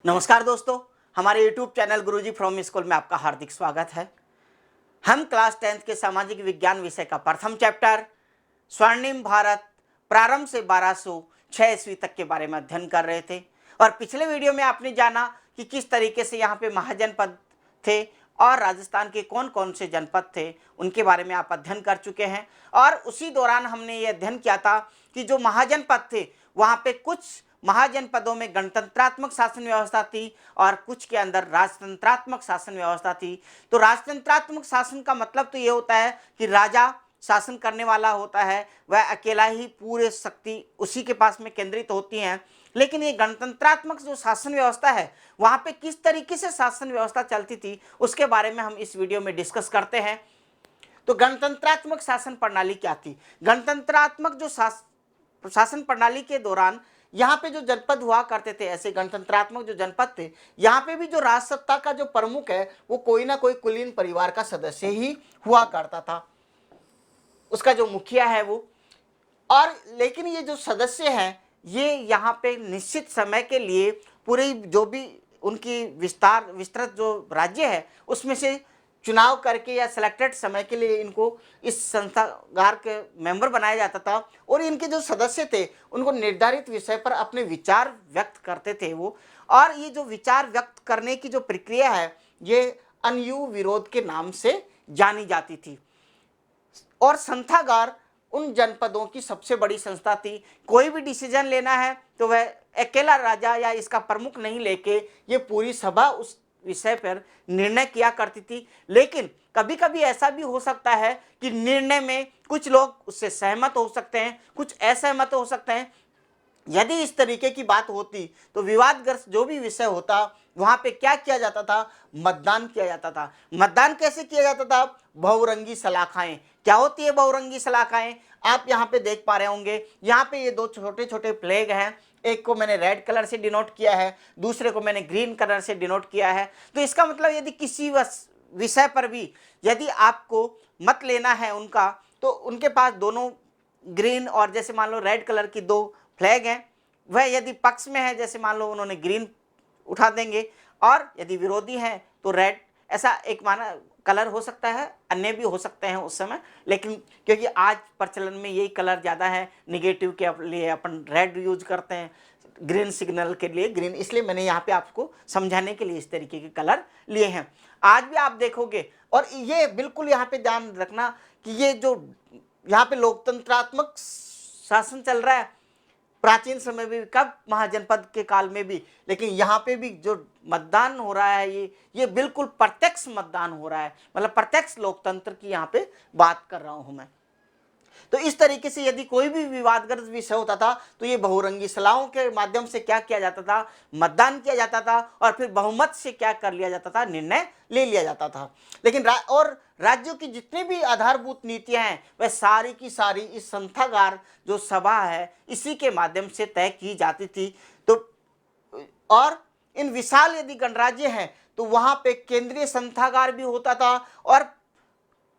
नमस्कार दोस्तों, हमारे YouTube channel Guruji from school में आपका हार्दिक स्वागत है। हम क्लास 10th के सामाजिक विज्ञान विषय का प्रथम चैप्टर स्वर्णिम भारत प्रारंभ से 1206 ईस्वी तक के बारे में अध्ययन कर रहे थे। और पिछले वीडियो में आपने जाना कि किस तरीके से यहाँ पे महाजनपद थे और राजस्थान के कौन कौन से जनपद थे उनके बारे में आप अध्ययन कर चुके हैं। और उसी दौरान हमने ये अध्ययन किया था कि जो महाजनपद थे वहाँ पे कुछ महाजनपदों में गणतंत्रात्मक शासन व्यवस्था थी और कुछ के अंदर राजतंत्रात्मक शासन व्यवस्था थी। तो राजतंत्रात्मक शासन का मतलब तो ये होता है कि राजा शासन करने वाला होता है, वह अकेला ही पूरे शक्ति उसी के पास में केंद्रित होती हैं। लेकिन ये गणतंत्रात्मक जो शासन व्यवस्था है वहाँ पे किस तरीके से शासन व्यवस्था चलती थी उसके बारे में हम इस वीडियो में डिस्कस करते हैं। तो गणतंत्रात्मक शासन प्रणाली क्या थी? गणतंत्रात्मक जो शासन प्रणाली के दौरान यहाँ पे जो जनपद हुआ करते थे, ऐसे गणतंत्रात्मक जो जनपद थे, यहाँ पे भी जो राज सत्ता का जो प्रमुख है वो कोई ना कोई कुलीन परिवार का सदस्य ही हुआ करता था, उसका जो मुखिया है वो। और लेकिन ये जो सदस्य हैं ये यहाँ पे निश्चित समय के लिए पूरी जो भी उनकी विस्तृत जो राज्य है उसमें से चुनाव करके या सिलेक्टेड समय के लिए इनको इस संस्थागार के मेंबर बनाया जाता था। और इनके जो सदस्य थे उनको निर्धारित विषय पर अपने विचार व्यक्त करते थे वो। और ये जो विचार व्यक्त करने की जो प्रक्रिया है ये अनयू विरोध के नाम से जानी जाती थी। और संस्थागार उन जनपदों की सबसे बड़ी संस्था थी। कोई भी डिसीजन लेना है तो वह अकेला राजा या इसका प्रमुख नहीं लेके ये पूरी सभा उस विषय पर निर्णय किया करती थी। लेकिन कभी कभी ऐसा भी हो सकता है कि निर्णय में कुछ लोग उससे सहमत हो सकते हैं, कुछ असहमत हो सकते हैं। यदि इस तरीके की बात होती तो विवादग्रस्त जो भी विषय होता वहां पे क्या किया जाता था? मतदान किया जाता था। मतदान कैसे किया जाता था? बहुरंगी सलाखाएं। क्या होती है बहुरंगी सलाखाएं? आप यहाँ पे देख पा रहे होंगे, यहाँ पे ये दो छोटे छोटे फ्लैग हैं। एक को मैंने रेड कलर से डिनोट किया है, दूसरे को मैंने ग्रीन कलर से डिनोट किया है। तो इसका मतलब यदि किसी विषय पर भी यदि आपको मत लेना है उनका, तो उनके पास दोनों ग्रीन और जैसे मान लो रेड कलर की दो फ्लैग हैं, वह यदि पक्ष में है जैसे मान लो उन्होंने ग्रीन उठा देंगे, और यदि विरोधी हैं तो रेड। ऐसा एक माना कलर हो सकता है, अन्य भी हो सकते हैं उस समय, लेकिन क्योंकि आज प्रचलन में यही कलर ज़्यादा है, निगेटिव के लिए अपन रेड यूज करते हैं, ग्रीन सिग्नल के लिए ग्रीन, इसलिए मैंने यहाँ पे आपको समझाने के लिए इस तरीके के कलर लिए हैं। आज भी आप देखोगे, और ये बिल्कुल यहाँ पे ध्यान रखना कि ये जो यहाँ पे लोकतंत्रात्मक शासन चल रहा है प्राचीन समय में भी, कब महाजनपद के काल में भी, लेकिन यहाँ पे भी जो मतदान हो रहा है ये बिल्कुल प्रत्यक्ष मतदान हो रहा है, मतलब प्रत्यक्ष लोकतंत्र की यहाँ पे बात कर रहा हूँ मैं। तो इस तरीके से यदि कोई भी विवादग्रस्त विषय होता था तो ये बहुरंगी सलाहों के माध्यम से क्या किया जाता था? मतदान किया जाता था, और फिर बहुमत से क्या कर लिया जाता था? निर्णय ले लिया जाता था। लेकिन और राज्यों की जितनी भी आधारभूत नीतियां हैं वह सारी की सारी इस संस्थागार जो सभा है इसी के माध्यम से तय की जाती थी। तो और इन विशाल यदि गणराज्य हैं तो वहां पे केंद्रीय संस्थागार भी होता था, और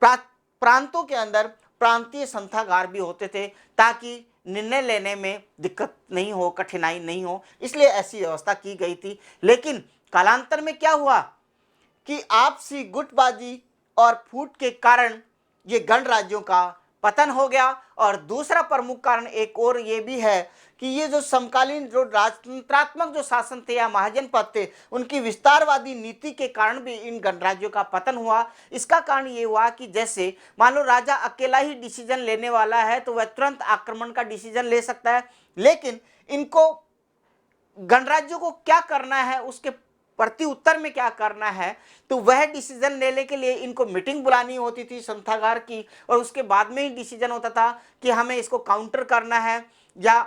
प्रांतों के अंदर प्रांतीय संस्थागार भी होते थे, ताकि निर्णय लेने में दिक्कत नहीं हो, कठिनाई नहीं हो, इसलिए ऐसी व्यवस्था की गई थी। लेकिन कालांतर में क्या हुआ कि आपसी गुटबाजी और फूट के कारण ये गणराज्यों का पतन हो गया। और दूसरा प्रमुख कारण एक और ये भी है कि ये जो समकालीन जो राजतंत्रात्मक जो शासन थे या महाजनपद थे उनकी विस्तारवादी नीति के कारण भी इन गणराज्यों का पतन हुआ। इसका कारण ये हुआ कि जैसे मान लो राजा अकेला ही डिसीजन लेने वाला है तो वह तुरंत आक्रमण का डिसीजन ले सकता है, लेकिन इनको गणराज्यों को क्या करना है, उसके प्रति उत्तर में क्या करना है, तो वह डिसीजन लेने के लिए इनको मीटिंग बुलानी होती थी संस्थागार की, और उसके बाद में ही डिसीजन होता था कि हमें इसको काउंटर करना है या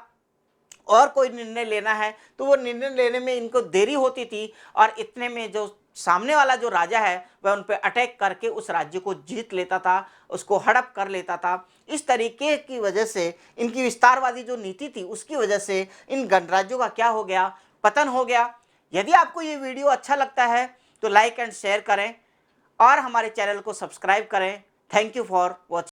और कोई निर्णय लेना है। तो वो निर्णय लेने में इनको देरी होती थी, और इतने में जो सामने वाला जो राजा है वह उन पर अटैक करके उस राज्य को जीत लेता था, उसको हड़प कर लेता था। इस तरीके की वजह से इनकी विस्तारवादी जो नीति थी उसकी वजह से इन गणराज्यों का क्या हो गया? पतन हो गया। यदि आपको ये वीडियो अच्छा लगता है तो लाइक एंड शेयर करें और हमारे चैनल को सब्सक्राइब करें। Thank you for watching.